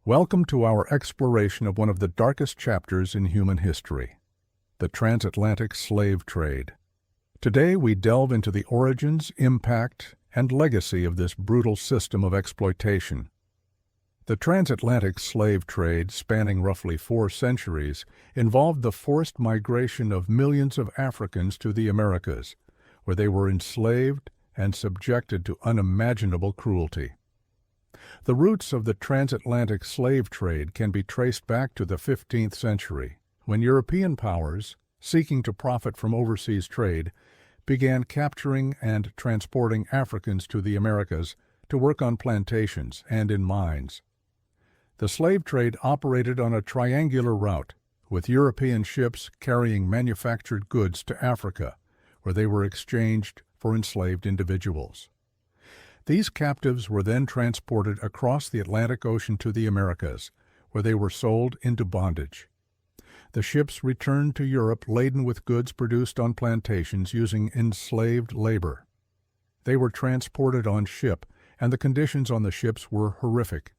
Welcome to our exploration of one of the darkest chapters in human history, the transatlantic slave trade. Today we delve into the origins, impact, and legacy of this brutal system of exploitation. The transatlantic slave trade, spanning roughly 4 centuries, involved the forced migration of millions of Africans to the Americas, where they were enslaved and subjected to unimaginable cruelty. The roots of the transatlantic slave trade can be traced back to the 15th century, when European powers, seeking to profit from overseas trade, began capturing and transporting Africans to the Americas to work on plantations and in mines. The slave trade operated on a triangular route, with European ships carrying manufactured goods to Africa, where they were exchanged for enslaved individuals. These captives were then transported across the Atlantic Ocean to the Americas, where they were sold into bondage. The ships returned to Europe laden with goods produced on plantations using enslaved labor. They were transported on ship, and the conditions on the ships were horrific.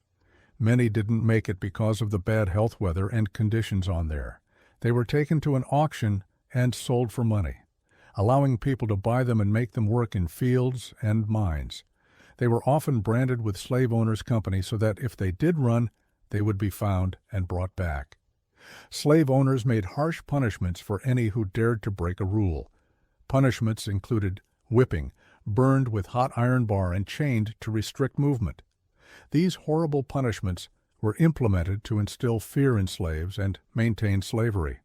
Many didn't make it because of the bad health weather and conditions on there. They were taken to an auction and sold for money, allowing people to buy them and make them work in fields and mines. They were often branded with slave owners' company so that if they did run, they would be found and brought back. Slave owners made harsh punishments for any who dared to break a rule. Punishments included whipping, burned with hot iron bar and chained to restrict movement. These horrible punishments were implemented to instill fear in slaves and maintain slavery.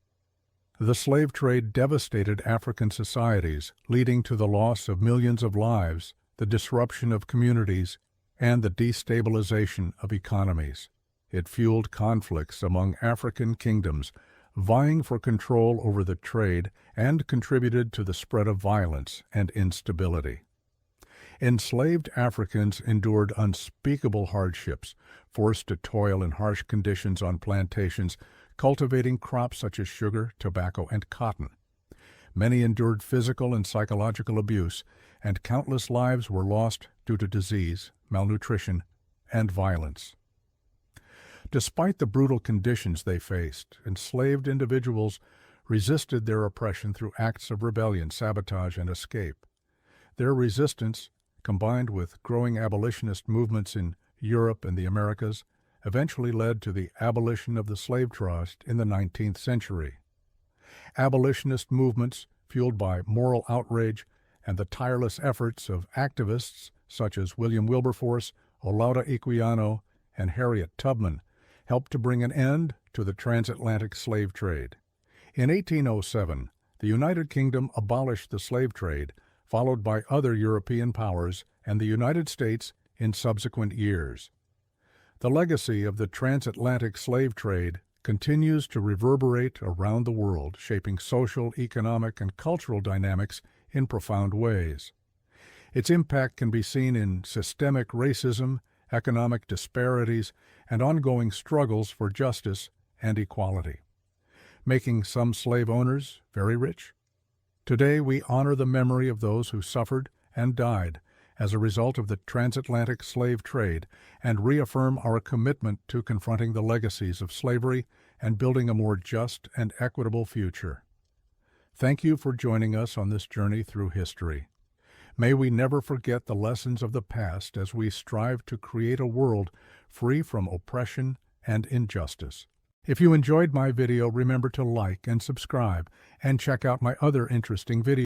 The slave trade devastated African societies, leading to the loss of millions of lives, the disruption of communities, and the destabilization of economies. It fueled conflicts among African kingdoms, vying for control over the trade, and contributed to the spread of violence and instability. Enslaved Africans endured unspeakable hardships, forced to toil in harsh conditions on plantations, cultivating crops such as sugar, tobacco, and cotton. Many endured physical and psychological abuse, and countless lives were lost due to disease, malnutrition, and violence. Despite the brutal conditions they faced, enslaved individuals resisted their oppression through acts of rebellion, sabotage, and escape. Their resistance, combined with growing abolitionist movements in Europe and the Americas, eventually led to the abolition of the slave trust in the 19th century. Abolitionist movements, fueled by moral outrage and the tireless efforts of activists such as William Wilberforce, Olaudah Equiano, and Harriet Tubman, helped to bring an end to the transatlantic slave trade. In 1807, the United Kingdom abolished the slave trade, followed by other European powers and the United States in subsequent years. The legacy of the transatlantic slave trade continues to reverberate around the world, shaping social, economic, and cultural dynamics in profound ways. Its impact can be seen in systemic racism, economic disparities, and ongoing struggles for justice and equality, making some slave owners very rich. Today we honor the memory of those who suffered and died as a result of the transatlantic slave trade and reaffirm our commitment to confronting the legacies of slavery and building a more just and equitable future. Thank you for joining us on this journey through history. May we never forget the lessons of the past as we strive to create a world free from oppression and injustice. If you enjoyed my video, remember to like and subscribe, and check out my other interesting videos.